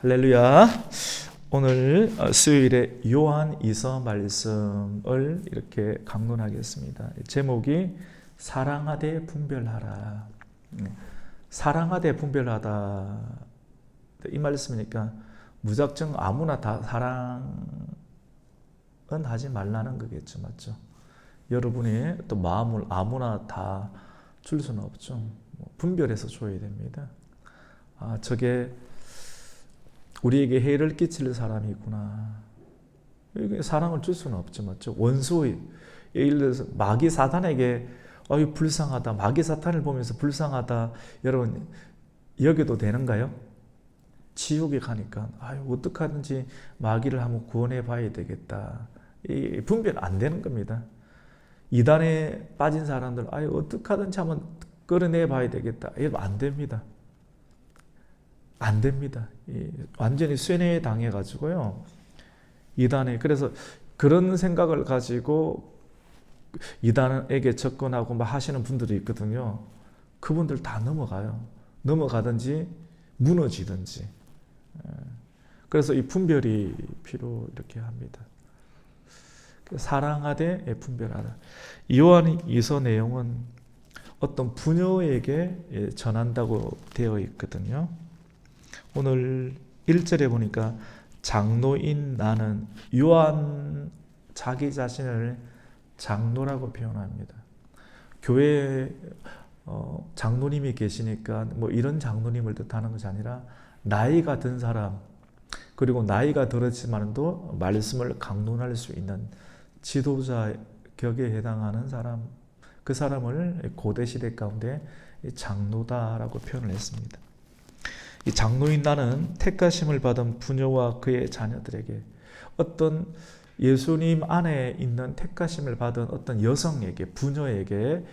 할렐루야. 오늘 수요일에 요한이서 말씀을 이렇게 강론하겠습니다. 제목이 사랑하되 분별하라. 사랑하되 분별하다. 이 말씀이니까 무작정 아무나 다 사랑은 하지 말라는 거겠죠. 맞죠? 여러분이 또 마음을 아무나 다 줄 수는 없죠. 분별해서 줘야 됩니다. 저게 우리에게 해를 끼칠 사람이구나. 사랑을 줄 수는 없죠. 맞죠? 원수의, 예를 들어서 마귀 사탄에게 불쌍하다. 마귀 사탄을 보면서 불쌍하다. 여러분, 여겨도 되는가요? 지옥에 가니까 어떡하든지 마귀를 한번 구원해 봐야 되겠다. 이 분별 안 되는 겁니다. 이단에 빠진 사람들 어떡하든지 한번 끌어내 봐야 되겠다. 이거 안 됩니다. 안 됩니다. 완전히 쇠뇌 당해가지고요. 이단에, 그래서 그런 생각을 가지고 이단에게 접근하고 막 하시는 분들이 있거든요. 그분들 다 넘어가요. 넘어가든지 무너지든지. 그래서 이 분별이 필요 이렇게 합니다. 사랑하되 분별하라. 요한이서 내용은 어떤 부녀에게 전한다고 되어 있거든요. 오늘 1절에 보니까 장로인 나는, 요한 자기 자신을 장로라고 표현합니다. 교회에 장로님이 계시니까 이런 장로님을 뜻하는 것이 아니라 나이가 든 사람, 그리고 나이가 들었지만도 말씀을 강론할 수 있는 지도자 격에 해당하는 사람, 그 사람을 고대시대 가운데 장로다라고 표현을 했습니다. 이 장로인 나는 택하심을 받은 부녀와 그의 자녀들에게, 어떤 예수님 안에 있는 택하심을 받은 어떤 여성에게, 부녀에게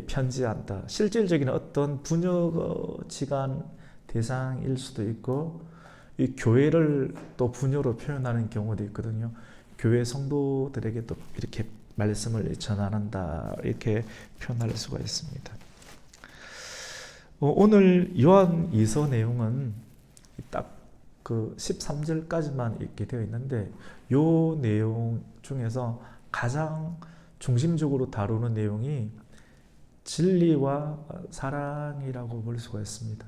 편지한다. 실질적인 어떤 부녀지간 대상일 수도 있고, 이 교회를 또 부녀로 표현하는 경우도 있거든요. 교회 성도들에게 또 이렇게 말씀을 전한다, 이렇게 표현할 수가 있습니다. 오늘 요한이서 내용은 딱 그 13절까지만 이렇게 되어 있는데, 요 내용 중에서 가장 중심적으로 다루는 내용이 진리와 사랑이라고 볼 수가 있습니다.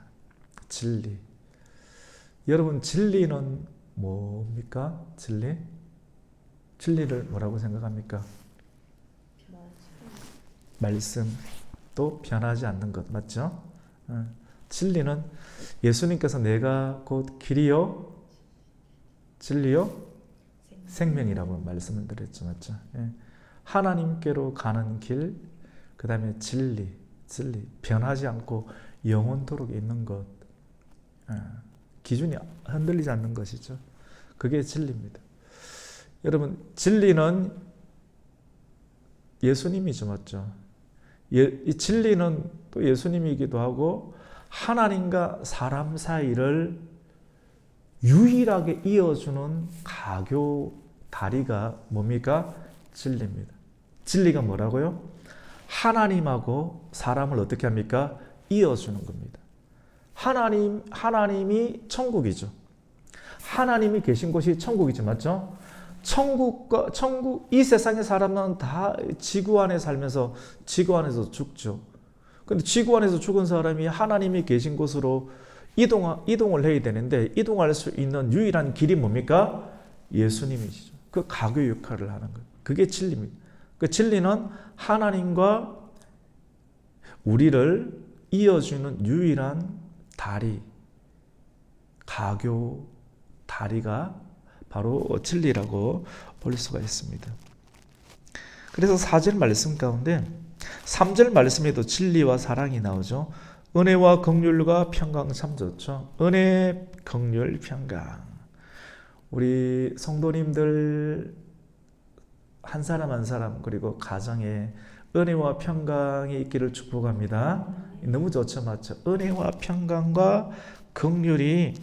진리. 여러분, 진리는 뭡니까? 진리? 진리를 뭐라고 생각합니까? 말씀. 또 변하지 않는 것. 맞죠? 진리는 예수님께서 내가 곧 길이요 진리요 생명이라고 말씀을 드렸죠. 맞죠? 하나님께로 가는 길, 그 다음에 진리 변하지 않고 영원토록 있는 것, 기준이 흔들리지 않는 것이죠. 그게 진리입니다. 여러분, 진리는 예수님이죠. 맞죠? 이 진리는 또 예수님이기도 하고, 하나님과 사람 사이를 유일하게 이어주는 가교 다리가 뭡니까? 진리입니다. 진리가 뭐라고요? 하나님하고 사람을 어떻게 합니까? 이어주는 겁니다. 하나님이 천국이죠. 하나님이 계신 곳이 천국이죠. 맞죠? 천국, 이 세상의 사람은 다 지구 안에 살면서 지구 안에서 죽죠. 근데 지구 안에서 죽은 사람이 하나님이 계신 곳으로 이동을 해야 되는데, 이동할 수 있는 유일한 길이 뭡니까? 예수님이시죠. 그 가교 역할을 하는 것. 그게 진리입니다. 그 진리는 하나님과 우리를 이어주는 유일한 다리, 가교 다리가 바로 진리라고 볼 수가 있습니다. 그래서 4절 말씀 가운데 3절 말씀에도 진리와 사랑이 나오죠. 은혜와 긍휼과 평강, 참 좋죠. 은혜, 긍휼, 평강. 우리 성도님들 한 사람 한 사람, 그리고 가정에 은혜와 평강이 있기를 축복합니다. 너무 좋죠. 맞죠? 은혜와 평강과 긍휼이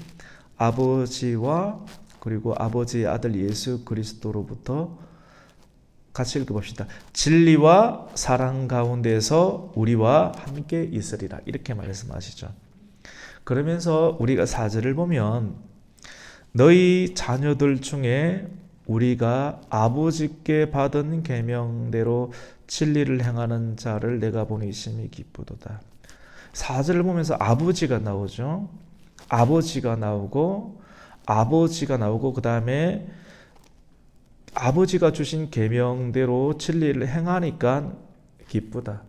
아버지와 그리고 아버지의 아들 예수 그리스도로부터, 같이 읽어봅시다. 진리와 사랑 가운데서 우리와 함께 있으리라, 이렇게 말씀하시죠. 그러면서 우리가 4절을 보면 너희 자녀들 중에 우리가 아버지께 받은 계명대로 진리를 행하는 자를 내가 보니 심히 기쁘도다. 4절을 보면서 아버지가 나오죠. 아버지가 나오고 그 다음에 아버지가 주신 계명대로 진리를 행하니까 기쁘다.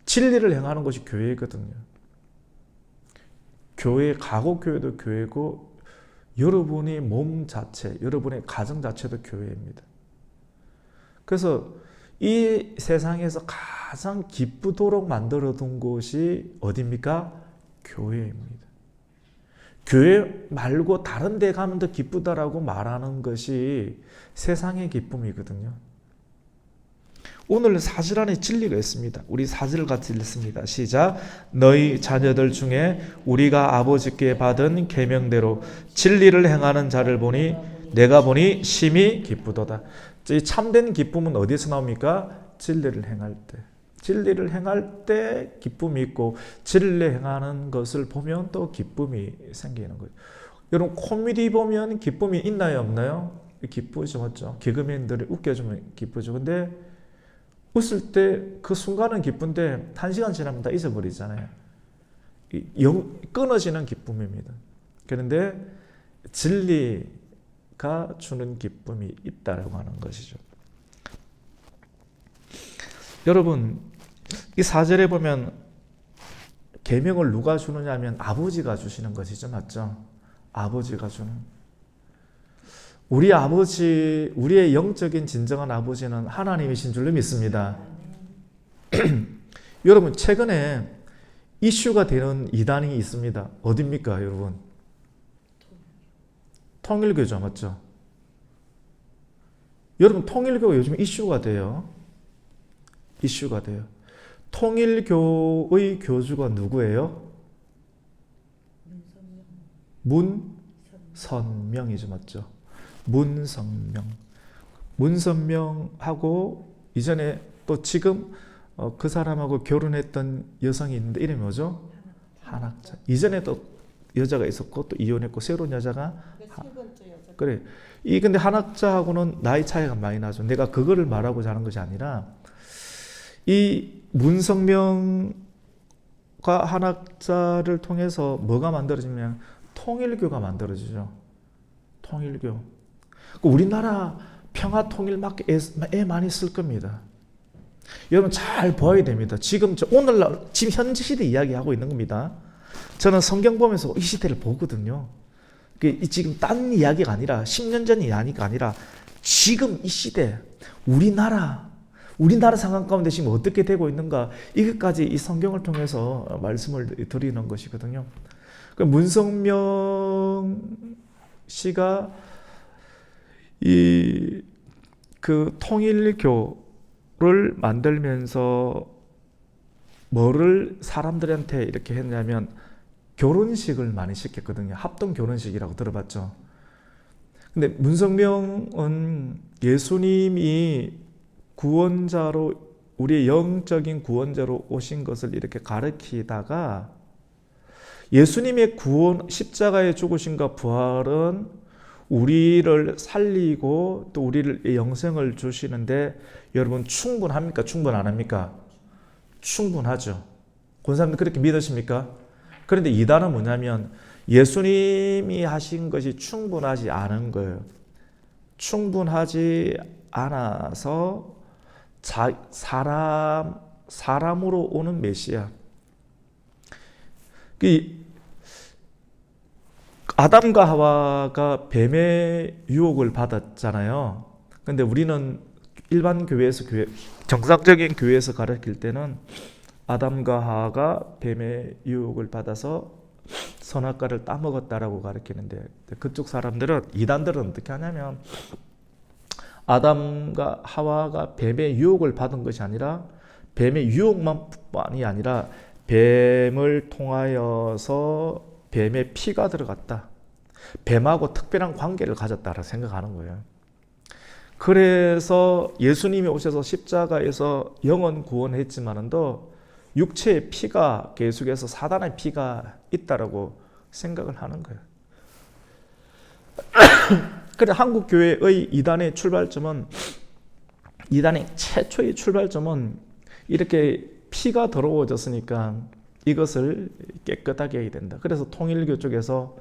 진리를 행하는 것이 교회거든요. 교회, 가곡교회도 교회고 여러분이 몸 자체, 여러분의 가정 자체도 교회입니다. 그래서 이 세상에서 가장 기쁘도록 만들어둔 곳이 어디입니까? 교회입니다. 교회 말고 다른 데 가면 더 기쁘다라고 말하는 것이 세상의 기쁨이거든요. 오늘 4절 안에 진리가 있습니다. 우리 4절 같이 읽습니다. 시작. 너희 자녀들 중에 우리가 아버지께 받은 계명대로 진리를 행하는 자를 보니 내가 보니 심히 기쁘도다. 이 참된 기쁨은 어디에서 나옵니까? 진리를 행할 때. 진리를 행할 때 기쁨이 있고 진리를 행하는 것을 보면 또 기쁨이 생기는 거예요. 여러분 코미디 보면 기쁨이 있나요 없나요? 기쁘죠, 맞죠? 개그맨들이 웃겨주면 기쁘죠. 근데 웃을 때 그 순간은 기쁜데 1시간 지나면 다 잊어버리잖아요. 끊어지는 기쁨입니다. 그런데 진리가 주는 기쁨이 있다라고 하는 것이죠. 여러분 이 4절에 보면 계명을 누가 주느냐 하면 아버지가 주시는 것이죠. 맞죠? 아버지가 주는. 우리 아버지, 우리의 영적인 진정한 아버지는 하나님이신 줄로 믿습니다. 여러분 최근에 이슈가 되는 이단이 있습니다. 어디입니까 여러분? 통일교죠. 맞죠? 여러분 통일교가 요즘 이슈가 돼요. 이슈가 돼요. 통일교의 교주가 누구예요? 문선명이죠. 맞죠? 문선명하고 이전에 또 지금 그 사람하고 결혼했던 여성이 있는데 이름이 뭐죠? 한학자. 이전에 또 여자가 있었고 또 이혼했고 새로운 여자가 그래. 근데 한학자하고는 나이 차이가 많이 나죠. 내가 그거를 말하고자 하는 것이 아니라 이 문성명과 한학자를 통해서 뭐가 만들어지면 통일교가 만들어지죠. 통일교. 우리나라 평화 통일 맞게 애 많이 쓸 겁니다. 여러분 잘 보아야 됩니다. 지금 오늘날 지금 현재 시대 이야기하고 있는 겁니다. 저는 성경 보면서 이 시대를 보거든요. 지금 딴 이야기가 아니라 10년 전 이야기가 아니라 지금 이 시대 우리나라 상황 가운데 지금 어떻게 되고 있는가 이것까지 이 성경을 통해서 말씀을 드리는 것이거든요. 문성명 씨가 그 통일교를 만들면서 뭐를 사람들한테 이렇게 했냐면 결혼식을 많이 시켰거든요. 합동 결혼식이라고 들어봤죠. 근데 문성명은 예수님이 구원자로 우리의 영적인 구원자로 오신 것을 이렇게 가르치다가 예수님의 구원 십자가의 죽으심과 부활은 우리를 살리고 또 우리를 영생을 주시는데 여러분 충분합니까? 충분 안 합니까? 충분하죠. 권사님들 그렇게 믿으십니까? 그런데 이단은 뭐냐면 예수님이 하신 것이 충분하지 않은 거예요. 충분하지 않아서 사람으로 오는 메시아. 아담과 하와가 뱀의 유혹을 받았잖아요. 근데 우리는 일반 교회에서 정상적인 교회에서 가르칠 때는 아담과 하와가 뱀의 유혹을 받아서 선악과를 따먹었다라고 가르치는데 그쪽 사람들은 이단들은 어떻게 하냐면 아담과 하와가 뱀의 유혹을 받은 것이 아니라 뱀의 유혹만이 아니라 뱀을 통하여서 뱀의 피가 들어갔다. 뱀하고 특별한 관계를 가졌다라고 생각하는 거예요. 그래서 예수님이 오셔서 십자가에서 영혼 구원했지만도 육체의 피가 계속해서 사단의 피가 있다라고 생각을 하는 거예요. 그래 한국 교회의 이단의 출발점은 이단의 최초의 출발점은 이렇게 피가 더러워졌으니까 이것을 깨끗하게 해야 된다. 그래서 통일교 쪽에서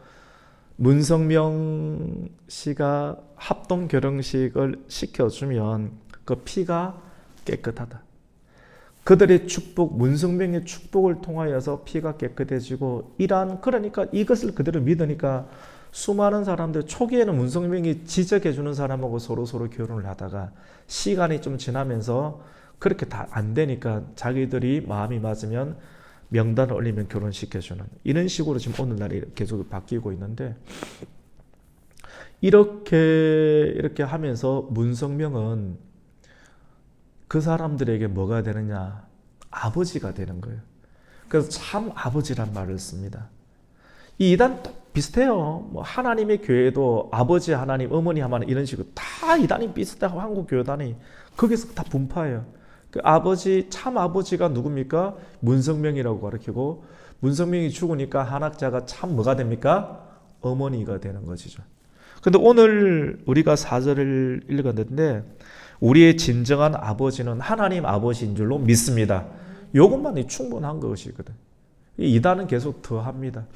문성명 씨가 합동 결혼식을 시켜주면 그 피가 깨끗하다. 그들의 축복, 문성명의 축복을 통하여서 피가 깨끗해지고 그러니까 이것을 그대로 믿으니까 수많은 사람들, 초기에는 문성명이 지적해주는 사람하고 서로 결혼을 하다가 시간이 좀 지나면서 그렇게 다 안 되니까 자기들이 마음이 맞으면 명단을 올리면 결혼시켜주는 이런 식으로 지금 오늘날 계속 바뀌고 있는데, 이렇게 하면서 문성명은 그 사람들에게 뭐가 되느냐? 아버지가 되는 거예요. 그래서 참 아버지란 말을 씁니다. 이 이단 비슷해요. 뭐 하나님의 교회도 아버지 하나님, 어머니 하나님 이런 식으로 다 이단이 비슷하고 한국 교단이 거기서 다 분파해요. 그 아버지, 참 아버지가 누굽니까? 문성명이라고 가르치고, 문성명이 죽으니까 한학자가 참 뭐가 됩니까? 어머니가 되는 것이죠. 근데 오늘 우리가 4절을 읽었는데 우리의 진정한 아버지는 하나님 아버지인 줄로 믿습니다. 이것만이 충분한 것이거든. 이단은 계속 더 합니다.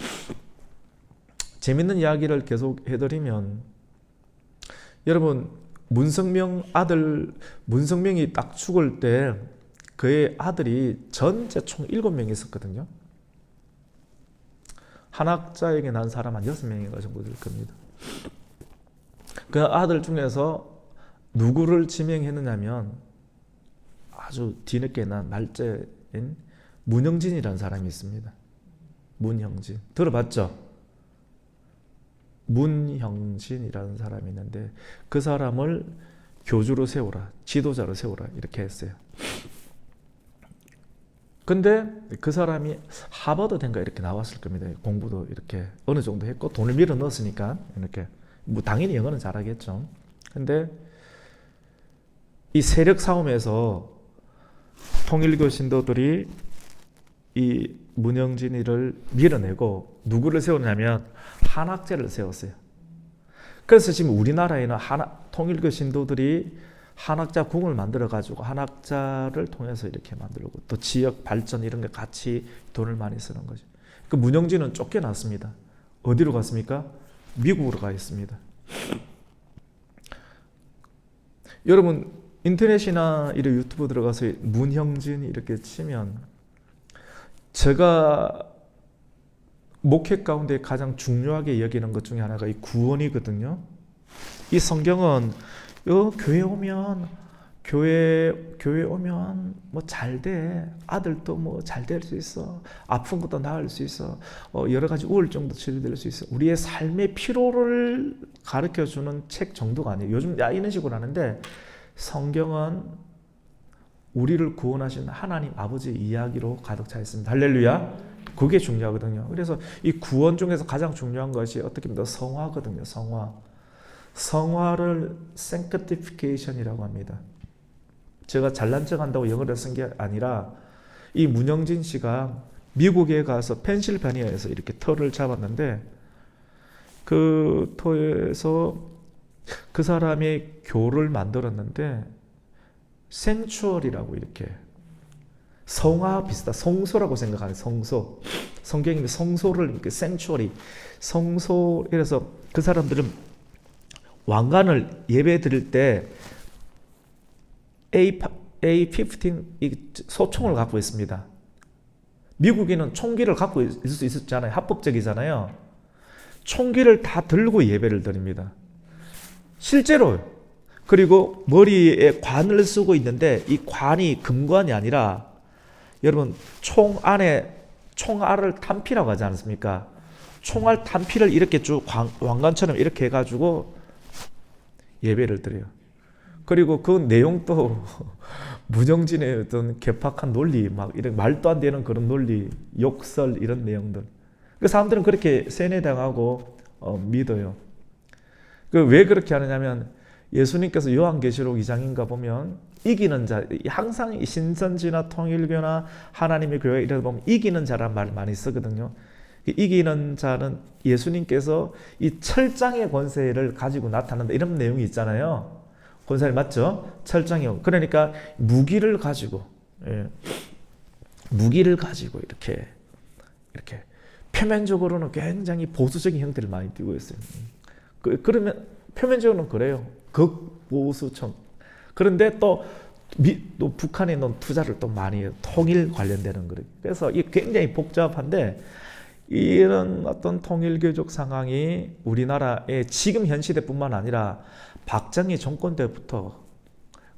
재밌는 이야기를 계속 해드리면, 여러분 문성명이 딱 죽을 때 그의 아들이 전체 총 7명이 있었거든요. 한학자에게 난 사람 한 6명인가 정도 될 겁니다. 그 아들 중에서 누구를 지명했느냐면 아주 뒤늦게 난 말째인 문형진이라는 사람이 있습니다. 문형진 들어봤죠? 문형진이라는 사람이 있는데 그 사람을 교주로 세우라, 지도자로 세우라 이렇게 했어요. 근데 그 사람이 하버드인가 이렇게 나왔을 겁니다. 공부도 이렇게 어느 정도 했고 돈을 밀어 넣었으니까 이렇게 뭐 당연히 영어는 잘하겠죠. 근데 이 세력 싸움에서 통일교 신도들이 이 문형진이를 밀어내고 누구를 세우냐면 한학제를 세웠어요. 그래서 지금 우리나라에는 통일교 신도들이 한학자 궁을 만들어 가지고 한학자를 통해서 이렇게 만들고 또 지역 발전 이런 게 같이 돈을 많이 쓰는 거죠. 그 문형진은 쫓겨났습니다. 어디로 갔습니까? 미국으로 가 있습니다. 여러분 인터넷이나 이런 유튜브 들어가서 문형진 이렇게 치면 제가 목회 가운데 가장 중요하게 여기는 것 중에 하나가 이 구원이거든요. 이 성경은 교회 오면 뭐 잘 돼. 아들도 뭐 잘 될 수 있어. 아픈 것도 나을 수 있어. 여러 가지 우울증도 치료될 수 있어. 우리의 삶의 피로를 가르쳐주는 책 정도가 아니에요. 요즘 이런 식으로 하는데 성경은 우리를 구원하신 하나님 아버지의 이야기로 가득 차 있습니다. 할렐루야. 그게 중요하거든요. 그래서 이 구원 중에서 가장 중요한 것이 어떻게 보면 성화거든요. 성화를 sanctification이라고 합니다. 제가 잘난 척 한다고 영어를 쓴 게 아니라 이 문형진 씨가 미국에 가서 펜실베니아에서 이렇게 터를 잡았는데 그 터에서 그 사람이 교를 만들었는데 생추얼이라고 이렇게 성화 비슷한 성소라고 생각하는 성소. 성경이 성소를 이렇게 생추얼이 성소. 이래서 그 사람들은 왕관을 예배 드릴 때 A15 소총을 갖고 있습니다. 미국인은 총기를 갖고 있을 수 있었잖아요. 합법적이잖아요. 총기를 다 들고 예배를 드립니다. 실제로. 그리고 머리에 관을 쓰고 있는데 이 관이 금관이 아니라 여러분 총알을 탄피라고 하지 않습니까? 총알 탄피를 이렇게 쭉 왕관처럼 이렇게 해가지고 예배를 드려요. 그리고 그 내용도 문형진의 어떤 개팍한 논리, 막 이런 말도 안 되는 그런 논리, 욕설 이런 내용들. 그 사람들은 그렇게 세뇌당하고 믿어요. 왜 그렇게 하느냐면 예수님께서 요한계시록 2장인가 보면 이기는 자, 항상 신천지나 통일교나 하나님의 교회 이런 보면 이기는 자란 말 많이 쓰거든요. 이기는 자는 예수님께서 이 철장의 권세를 가지고 나타난다 이런 내용이 있잖아요. 권세 맞죠? 철장의 그러니까 무기를 가지고 무기를 가지고 이렇게 표면적으로는 굉장히 보수적인 형태를 많이 띠고 있어요. 그러면 표면적으로는 그래요. 극보수청. 그런데 또 북한에 넣은 투자를 또 많이 해요. 통일 관련되는 거예요. 그래서 이게 굉장히 복잡한데 이런 어떤 통일교적 상황이 우리나라의 지금 현 시대뿐만 아니라 박정희 정권 때부터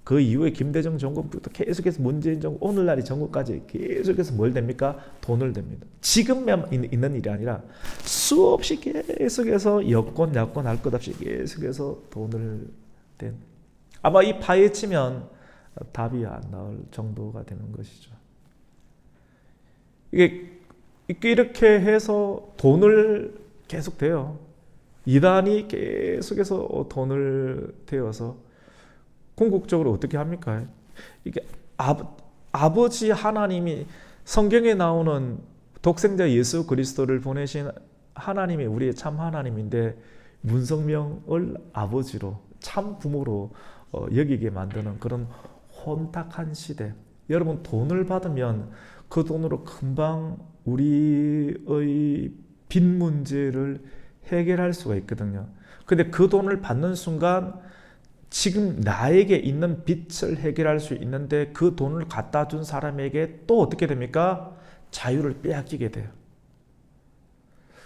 그 이후에 김대중 정권부터 계속해서 문재인 정권 오늘날의 정권까지 계속해서 뭘 됩니까? 돈을 댑니다. 지금만 있는 일이 아니라 수없이 계속해서 여권 야권 할 것 없이 계속해서 돈을 댄 아마 이 파헤치면 답이 안 나올 정도가 되는 것이죠. 이게 이렇게 해서 돈을 계속 대요. 이단이 계속해서 돈을 대어서 궁극적으로 어떻게 합니까? 이게 아버지 하나님이 성경에 나오는 독생자 예수 그리스도를 보내신 하나님이 우리의 참 하나님인데 문성명을 아버지로 참 부모로 여기게 만드는 그런 혼탁한 시대. 여러분 돈을 받으면 그 돈으로 금방 우리의 빚 문제를 해결할 수가 있거든요. 근데 그 돈을 받는 순간 지금 나에게 있는 빚을 해결할 수 있는데 그 돈을 갖다 준 사람에게 또 어떻게 됩니까? 자유를 빼앗기게 돼요.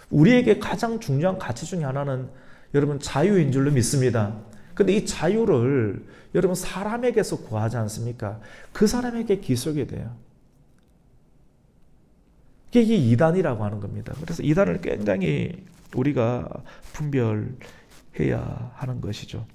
우리에게 가장 중요한 가치 중에 하나는 여러분 자유인 줄로 믿습니다. 근데 이 자유를 여러분 사람에게서 구하지 않습니까? 그 사람에게 기속이 돼요. 이게 이단이라고 하는 겁니다. 그래서 이단을 굉장히 우리가 분별해야 하는 것이죠.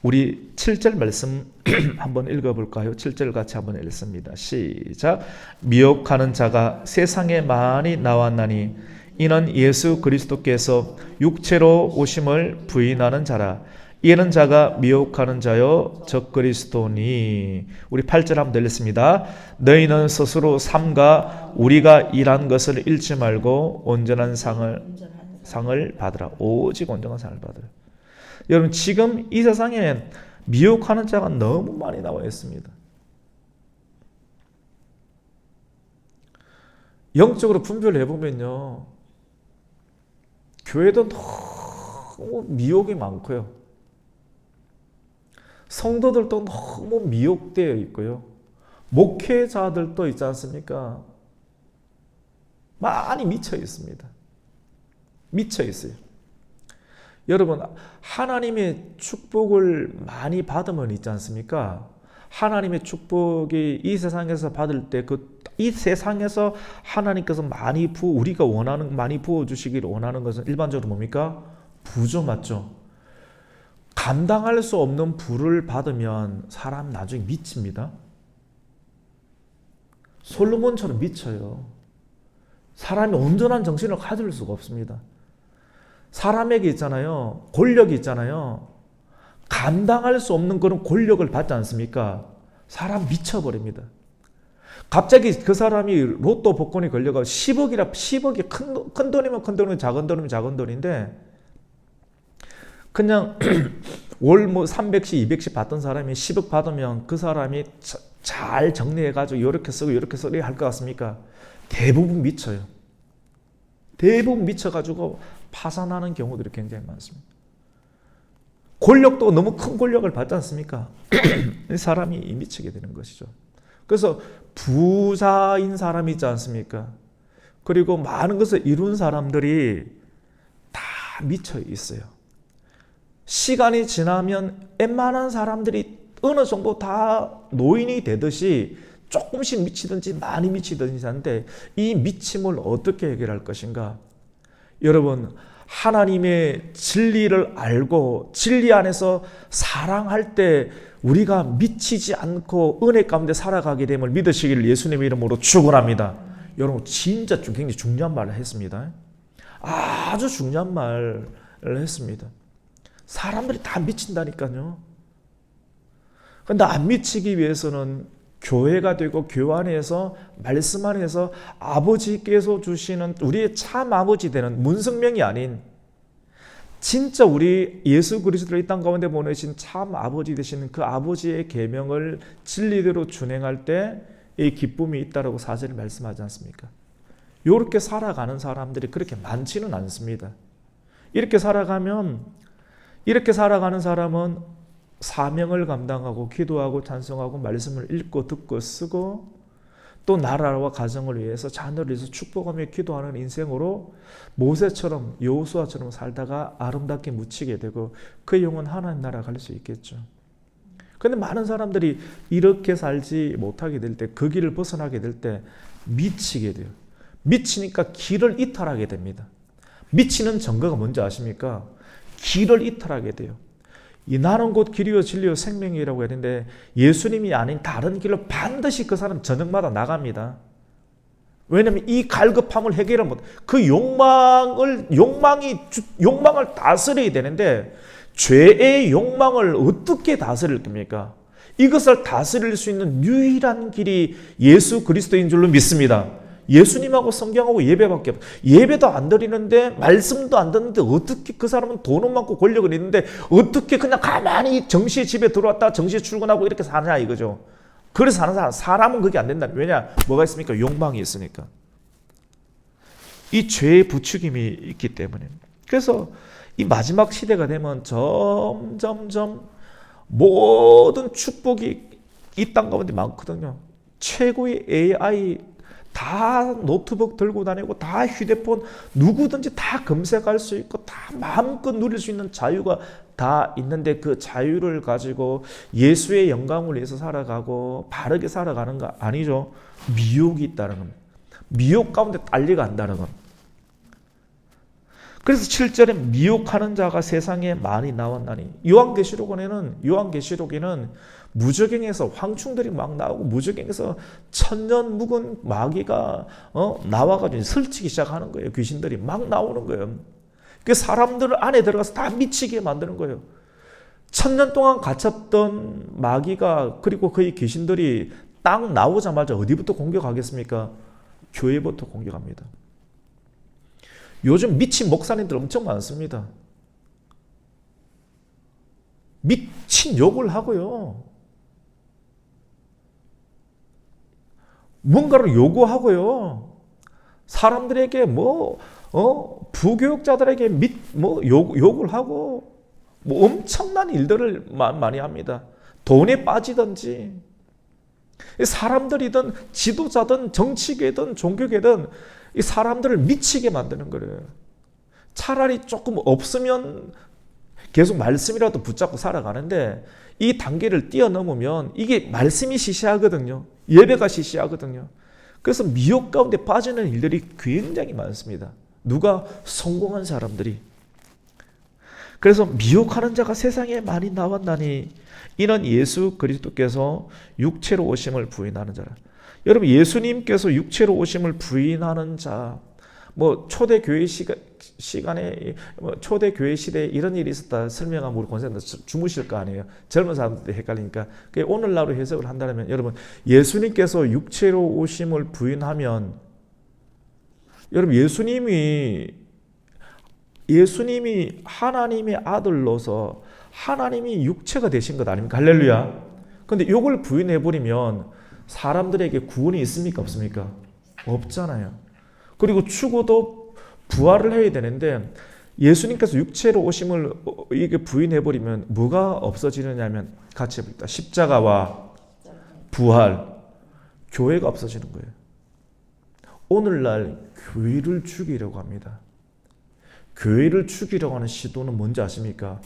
우리 7절 말씀 한번 읽어볼까요? 7절 같이 한번 읽습니다. 시작. 미혹하는 자가 세상에 많이 나왔나니 이는 예수 그리스도께서 육체로 오심을 부인하는 자라. 이는 자가 미혹하는 자요 적그리스도니. 우리 8절 한번 들렸습니다. 너희는 스스로 삼가 우리가 일한 것을 잃지 말고 온전한 상을 받으라. 오직 온전한 상을 받으라. 여러분 지금 이 세상에 미혹하는 자가 너무 많이 나와 있습니다. 영적으로 분별해 보면요, 교회도 너무 미혹이 많고요, 성도들도 너무 미혹되어 있고요, 목회자들도 있지 않습니까? 많이 미쳐 있습니다. 미쳐 있어요. 여러분 하나님의 축복을 많이 받으면 있지 않습니까? 하나님의 축복이 이 세상에서 받을 때 이 세상에서 하나님께서 우리가 원하는 많이 부어주시기를 원하는 것은 일반적으로 뭡니까? 부죠, 맞죠? 감당할 수 없는 부를 받으면 사람 나중에 미칩니다. 솔로몬처럼 미쳐요. 사람이 온전한 정신을 가질 수가 없습니다. 사람에게 있잖아요, 권력이 있잖아요, 감당할 수 없는 그런 권력을 받지 않습니까? 사람 미쳐버립니다. 갑자기 그 사람이 로또 복권이 걸려가 10억이 큰 돈이면 큰 돈이고 작은 돈이면 작은 돈인데 그냥 월 300씩 200씩 받던 사람이 10억 받으면 그 사람이 잘 정리해가지고 이렇게 쓰고 이렇게 쓰고 할 것 같습니까? 대부분 미쳐요. 대부분 미쳐가지고 파산하는 경우들이 굉장히 많습니다. 권력도 너무 큰 권력을 받지 않습니까? 사람이 미치게 되는 것이죠. 그래서 부자인 사람이 있지 않습니까? 그리고 많은 것을 이룬 사람들이 다 미쳐 있어요. 시간이 지나면 웬만한 사람들이 어느 정도 다 노인이 되듯이 조금씩 미치든지 많이 미치든지 하는데 이 미침을 어떻게 해결할 것인가? 여러분 하나님의 진리를 알고 진리 안에서 사랑할 때 우리가 미치지 않고 은혜 가운데 살아가게 됨을 믿으시기를 예수님의 이름으로 축원합니다. 여러분 진짜 굉장히 중요한 말을 했습니다. 아주 중요한 말을 했습니다. 사람들이 다 미친다니까요. 그런데 안 미치기 위해서는 교회가 되고 교회 안에서 말씀 안에서 아버지께서 주시는 우리의 참 아버지 되는 문성명이 아닌 진짜 우리 예수 그리스도를 이 땅 가운데 보내신 참 아버지 되시는 그 아버지의 계명을 진리대로 준행할 때 이 기쁨이 있다라고 4절에 말씀하지 않습니까? 이렇게 살아가는 사람들이 그렇게 많지는 않습니다. 이렇게 살아가는 사람은 사명을 감당하고 기도하고 찬송하고 말씀을 읽고 듣고 쓰고 또 나라와 가정을 위해서 자녀를 위해서 축복하며 기도하는 인생으로 모세처럼 여호수아처럼 살다가 아름답게 묻히게 되고 그 영혼 하나님 나라 갈 수 있겠죠. 그런데 많은 사람들이 이렇게 살지 못하게 될 때, 그 길을 벗어나게 될 때 미치게 돼요. 미치니까 길을 이탈하게 됩니다. 미치는 증거가 뭔지 아십니까? 길을 이탈하게 돼요. 이 나는 곧 길이요 진리요 생명이라고 했는데 예수님이 아닌 다른 길로 반드시 그 사람 저녁마다 나갑니다. 왜냐하면 이 갈급함을 해결을 못, 그 욕망을 다스려야 되는데 죄의 욕망을 어떻게 다스릴 겁니까? 이것을 다스릴 수 있는 유일한 길이 예수 그리스도인 줄로 믿습니다. 예수님하고 성경하고 예배밖에 없어요. 예배도 안 드리는데 말씀도 안 듣는데 어떻게 그 사람은 돈은 많고 권력은 있는데 어떻게 그냥 가만히 정시에 집에 들어왔다 정시에 출근하고 이렇게 사냐 이거죠. 그래서 사는 사람은 그게 안 된다. 왜냐? 뭐가 있습니까? 욕망이 있으니까. 이 죄의 부추김이 있기 때문에. 그래서 이 마지막 시대가 되면 점점점 모든 축복이 이 땅 가운데 많거든요. 최고의 AI 다 노트북 들고 다니고 다 휴대폰 누구든지 다 검색할 수 있고 다 마음껏 누릴 수 있는 자유가 다 있는데 그 자유를 가지고 예수의 영광을 위해서 살아가고 바르게 살아가는 거 아니죠. 미혹이 있다는 겁니다. 미혹 가운데 난리가 난다는 겁니다. 그래서 7절에 미혹하는 자가 세상에 많이 나왔나니 요한계시록에는 무저갱에서 황충들이 막 나오고 무저갱에서 천년 묵은 마귀가 나와가지고 설치기 시작하는 거예요. 귀신들이 막 나오는 거예요. 그 사람들 안에 들어가서 다 미치게 만드는 거예요. 천년 동안 갇혔던 마귀가 그리고 그의 귀신들이 딱 나오자마자 어디부터 공격하겠습니까? 교회부터 공격합니다. 요즘 미친 목사님들 엄청 많습니다. 미친 욕을 하고요. 뭔가를 요구하고요. 사람들에게 부교육자들에게 욕을 하고 엄청난 일들을 많이 합니다. 돈에 빠지든지 사람들이든 지도자든 정치계든 종교계든 이 사람들을 미치게 만드는 거예요. 차라리 조금 없으면 계속 말씀이라도 붙잡고 살아가는데 이 단계를 뛰어넘으면 이게 말씀이 시시하거든요. 예배가 시시하거든요. 그래서 미혹 가운데 빠지는 일들이 굉장히 많습니다. 누가? 성공한 사람들이. 그래서 미혹하는 자가 세상에 많이 나왔나니 이는 예수 그리스도께서 육체로 오심을 부인하는 자라. 여러분 예수님께서 육체로 오심을 부인하는 자, 초대교회 시간에 초대교회 시대에 이런 일이 있었다 설명하면 우리 권사님들 주무실 거 아니에요. 젊은 사람들이 헷갈리니까. 오늘날로 해석을 한다면 여러분 예수님께서 육체로 오심을 부인하면 여러분 예수님이 하나님의 아들로서 하나님이 육체가 되신 것 아닙니까? 할렐루야. 근데 이걸 부인해버리면 사람들에게 구원이 있습니까? 없습니까? 없잖아요. 그리고 죽어도 부활을 해야 되는데 예수님께서 육체로 오심을 이게 부인해버리면 뭐가 없어지느냐면 같이 해봅니다. 십자가와 부활, 교회가 없어지는 거예요. 오늘날 교회를 죽이려고 합니다. 교회를 죽이려고 하는 시도는 뭔지 아십니까?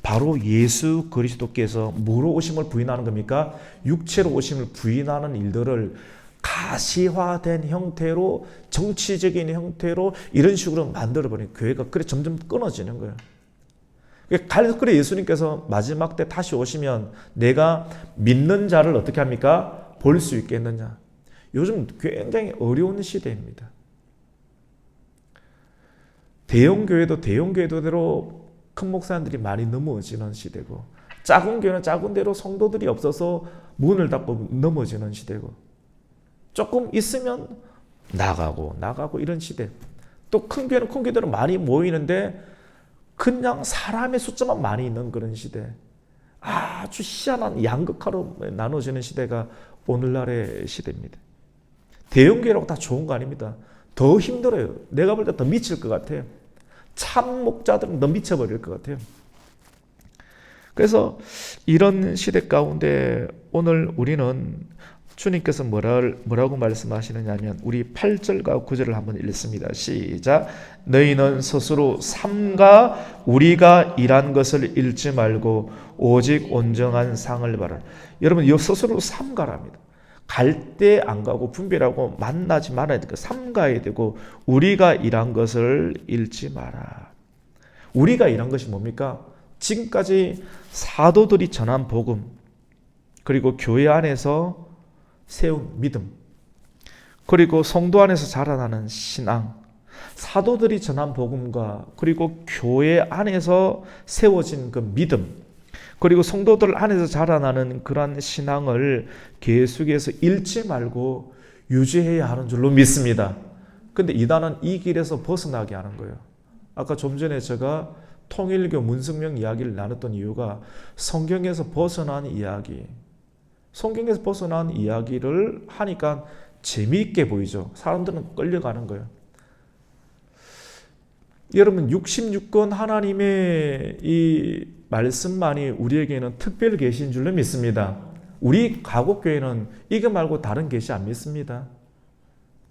바로 예수 그리스도께서 뭐로 오심을 부인하는 겁니까? 육체로 오심을 부인하는 일들을 가시화된 형태로 정치적인 형태로 이런 식으로 만들어버린 교회가 그래 점점 끊어지는 거예요. 그래 예수님께서 마지막 때 다시 오시면 내가 믿는 자를 어떻게 합니까? 볼 수 있겠느냐. 요즘 굉장히 어려운 시대입니다. 대형교회도 대형교회대로 큰 목사님들이 많이 넘어지는 시대고 작은 교회는 작은 대로 성도들이 없어서 문을 닫고 넘어지는 시대고, 조금 있으면 나가고 이런 시대. 또 큰 교회는 큰 교회대로 많이 모이는데 그냥 사람의 숫자만 많이 있는 그런 시대. 아주 희한한 양극화로 나눠지는 시대가 오늘날의 시대입니다. 대형 교회라고 다 좋은 거 아닙니다. 더 힘들어요. 내가 볼 때 더 미칠 것 같아요. 참 목자들은 더 미쳐버릴 것 같아요. 그래서 이런 시대 가운데 오늘 우리는 주님께서 뭐라고 말씀하시느냐면 우리 8절과 9절을 한번 읽습니다. 시작. 너희는 스스로 삼가 우리가 일한 것을 잃지 말고 오직 온전한 상을 바라. 여러분 이 스스로 삼가랍니다. 갈 때 안 가고 분별하고 만나지 말아야 되고 삼가야 되고 우리가 일한 것을 잃지 마라. 우리가 일한 것이 뭡니까? 지금까지 사도들이 전한 복음, 그리고 교회 안에서 세운 믿음, 그리고 성도 안에서 자라나는 신앙, 사도들이 전한 복음과 그리고 교회 안에서 세워진 그 믿음, 그리고 성도들 안에서 자라나는 그러한 신앙을 계속해서 잃지 말고 유지해야 하는 줄로 믿습니다. 근데 이단은 이 길에서 벗어나게 하는 거예요. 아까 좀 전에 제가 통일교 문승명 이야기를 나눴던 이유가 성경에서 벗어난 이야기, 성경에서 벗어난 이야기를 하니까 재미있게 보이죠. 사람들은 끌려가는 거예요. 여러분 66권 하나님의 이 말씀만이 우리에게는 특별 계시인 줄로 믿습니다. 우리 가곡교회는 이거 말고 다른 계시 안 믿습니다.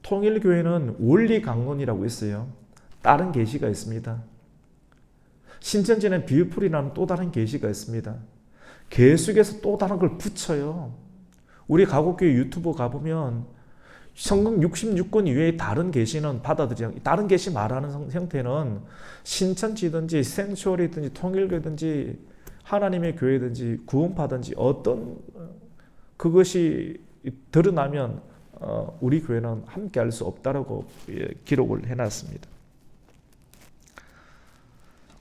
통일교회는 원리강론이라고 있어요. 다른 계시가 있습니다. 신천지는 비유풀이라는 또 다른 계시가 있습니다. 계속해서 또 다른 걸 붙여요. 우리 가곡교회 유튜브 가보면 성경 66권 이외의 다른 계시는 받아들이지, 다른 계시 말하는 형태는 신천지든지 생추얼이든지 통일교든지 하나님의 교회든지 구원파든지 어떤 그것이 드러나면 우리 교회는 함께 할 수 없다라고 기록을 해놨습니다.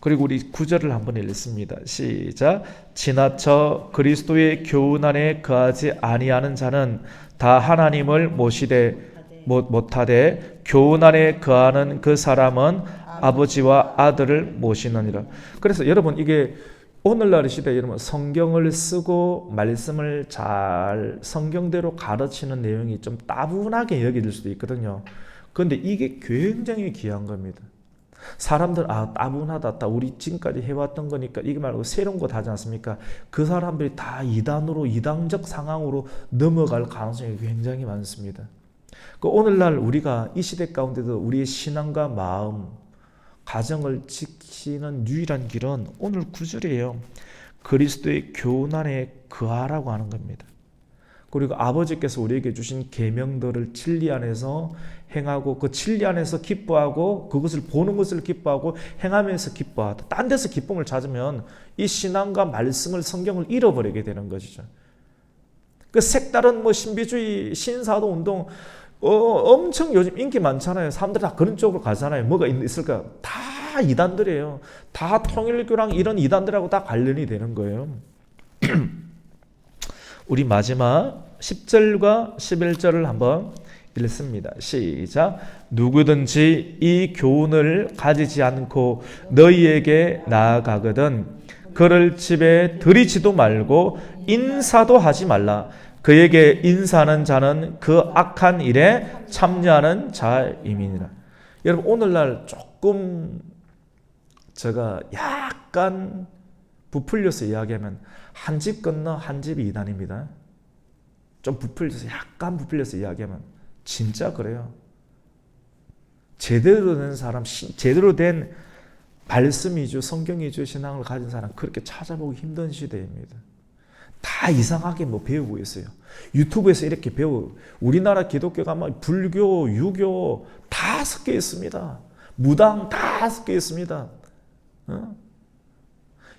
그리고 우리 9절을 한번 읽습니다. 시작. 지나쳐 그리스도의 교훈 안에 거하지 아니하는 자는 다 하나님을 못하되 교훈 안에 거하는 그 사람은 아버지와 아들을 모시느니라. 그래서 여러분 이게 오늘날 시대에 여러분 성경을 쓰고 말씀을 잘 성경대로 가르치는 내용이 좀 따분하게 여겨질 수도 있거든요. 그런데 이게 굉장히 귀한 겁니다. 사람들 따분하다, 우리 지금까지 해왔던 거니까 이게 말고 새로운 거 하지 않습니까? 그 사람들이 다 이단적 상황으로 넘어갈 가능성이 굉장히 많습니다. 오늘날 우리가 이 시대 가운데도 우리의 신앙과 마음, 가정을 지키는 유일한 길은 오늘 9절이에요. 그리스도의 교훈 안에 거하라고 하는 겁니다. 그리고 아버지께서 우리에게 주신 계명들을 진리 안에서 행하고 그 진리 안에서 기뻐하고 그것을 보는 것을 기뻐하고 행하면서 기뻐하다. 딴 데서 기쁨을 찾으면 이 신앙과 말씀을 성경을 잃어버리게 되는 것이죠. 그 색다른 신비주의 신사도 운동 엄청 요즘 인기 많잖아요. 사람들 다 그런 쪽으로 가잖아요. 뭐가 있을까? 다 이단들이에요. 다 통일교랑 이런 이단들하고 다 관련이 되는 거예요. 우리 마지막 10절과 11절을 한번 읽습니다. 시작. 누구든지 이 교훈을 가지지 않고 너희에게 나아가거든 그를 집에 들이지도 말고 인사도 하지 말라. 그에게 인사하는 자는 그 악한 일에 참여하는 자임이니라. 여러분 오늘날 조금 제가 약간 부풀려서 이야기하면 한 집 건너 한 집이 이단입니다. 좀 약간 부풀려서 이야기하면 진짜 그래요. 제대로 된 사람, 제대로 된 말씀 위주, 성경 위주 신앙을 가진 사람 그렇게 찾아보기 힘든 시대입니다. 다 이상하게 배우고 있어요. 유튜브에서 이렇게 우리나라 기독교가 불교, 유교 다 섞여 있습니다. 무당 다 섞여 있습니다.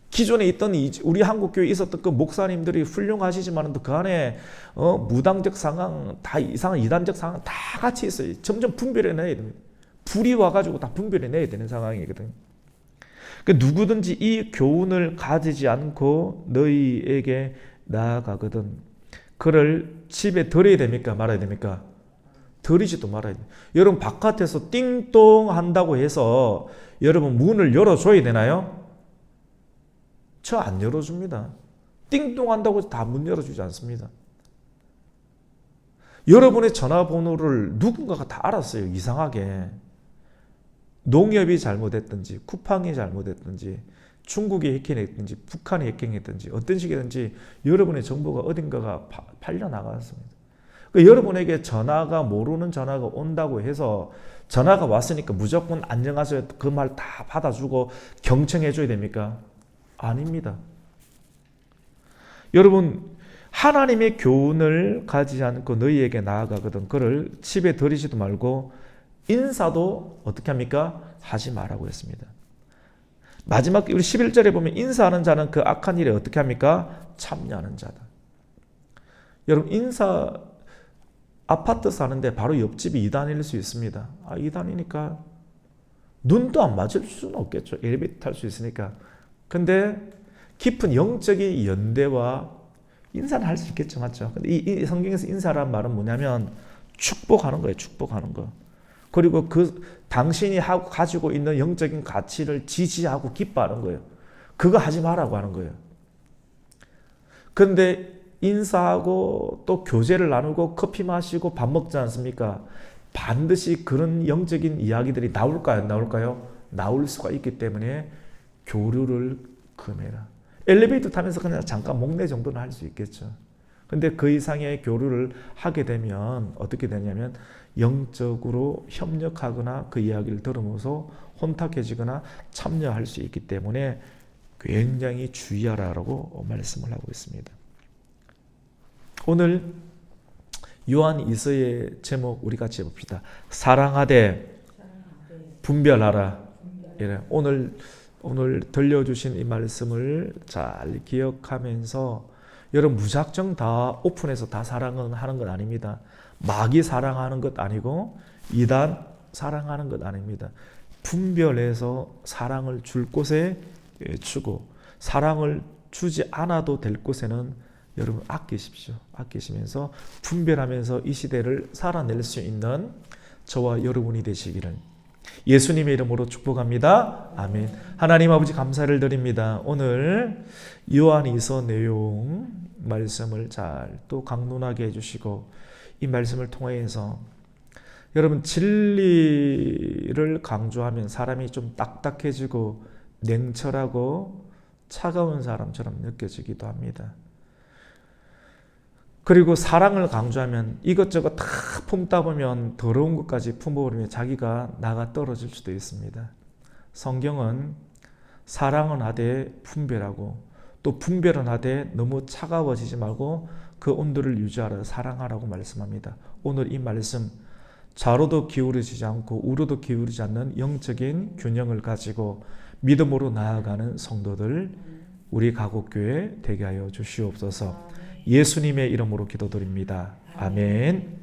기존에 있던 우리 한국교회에 있었던 그 목사님들이 훌륭하시지만 그 안에 무당적 상황, 다 이상한 이단적 상황 다 같이 있어요. 점점 분별해내야 됩니다. 불이 와가지고 다 분별해내야 되는 상황이거든요. 그러니까 누구든지 이 교훈을 가지지 않고 너희에게 나아가거든 그를 집에 들여야 됩니까? 말아야 됩니까? 들이지도 말아야 돼요. 여러분 바깥에서 띵동 한다고 해서 여러분 문을 열어줘야 되나요? 저 안 열어줍니다. 띵동 한다고 해서 다 문 열어주지 않습니다. 여러분의 전화번호를 누군가가 다 알았어요. 이상하게. 농협이 잘못했든지 쿠팡이 잘못했든지 중국이 해킹했든지 북한이 해킹했든지 어떤 식이든지 여러분의 정보가 어딘가가 팔려나갔습니다. 그러니까 여러분에게 전화가 모르는 전화가 온다고 해서 전화가 왔으니까 무조건 안녕하세요 그 말 다 받아주고 경청해 줘야 됩니까? 아닙니다. 여러분 하나님의 교훈을 가지지 않고 너희에게 나아가거든 그를 집에 들이지도 말고 인사도 어떻게 합니까? 하지 말라고 했습니다. 마지막 우리 11절에 보면 인사하는 자는 그 악한 일에 어떻게 합니까? 참여하는 자다. 여러분 인사 아파트 사는데 바로 옆집이 이단일 수 있습니다. 이단이니까 눈도 안 맞을 수는 없겠죠. 엘리베이터 탈 수 있으니까. 근데 깊은 영적인 연대와 인사는 할 수 있겠죠. 맞죠? 근데 이 성경에서 인사란 말은 뭐냐면 축복하는 거예요. 축복하는 거. 그리고 당신이 가지고 있는 영적인 가치를 지지하고 기뻐하는 거예요. 그거 하지 말라고 하는 거예요. 그런데 인사하고 또 교제를 나누고 커피 마시고 밥 먹지 않습니까? 반드시 그런 영적인 이야기들이 나올까요? 안 나올까요? 나올 수가 있기 때문에 교류를 금해라. 엘리베이터 타면서 그냥 잠깐 목례 정도는 할 수 있겠죠. 근데 그 이상의 교류를 하게 되면 어떻게 되냐면 영적으로 협력하거나 그 이야기를 들으면서 혼탁해지거나 참여할 수 있기 때문에 굉장히 주의하라고 말씀을 하고 있습니다. 오늘 요한 2서의 제목 우리 같이 봅시다. 사랑하되 분별하라. 오늘 들려주신 이 말씀을 잘 기억하면서 여러분 무작정 다 오픈해서 다 사랑은 하는 것 아닙니다. 마귀 사랑하는 것 아니고 이단 사랑하는 것 아닙니다. 분별해서 사랑을 줄 곳에 주고 사랑을 주지 않아도 될 곳에는 여러분 아끼십시오. 아끼시면서 분별하면서 이 시대를 살아낼 수 있는 저와 여러분이 되시기를 예수님의 이름으로 축복합니다. 아멘. 하나님 아버지 감사를 드립니다. 오늘 요한이서 내용 말씀을 잘 또 강론하게 해주시고 이 말씀을 통해서 여러분 진리를 강조하면 사람이 좀 딱딱해지고 냉철하고 차가운 사람처럼 느껴지기도 합니다. 그리고 사랑을 강조하면 이것저것 다 품다 보면 더러운 것까지 품어버리면 자기가 나가 떨어질 수도 있습니다. 성경은 사랑은 하되 분별하고 또 분별은 하되 너무 차가워지지 말고 그 온도를 유지하라 사랑하라고 말씀합니다. 오늘 이 말씀 좌로도 기울어지지 않고 우로도 기울이지 않는 영적인 균형을 가지고 믿음으로 나아가는 성도들 우리 가곡교회 되게 하여 주시옵소서. 예수님의 이름으로 기도드립니다. 아멘.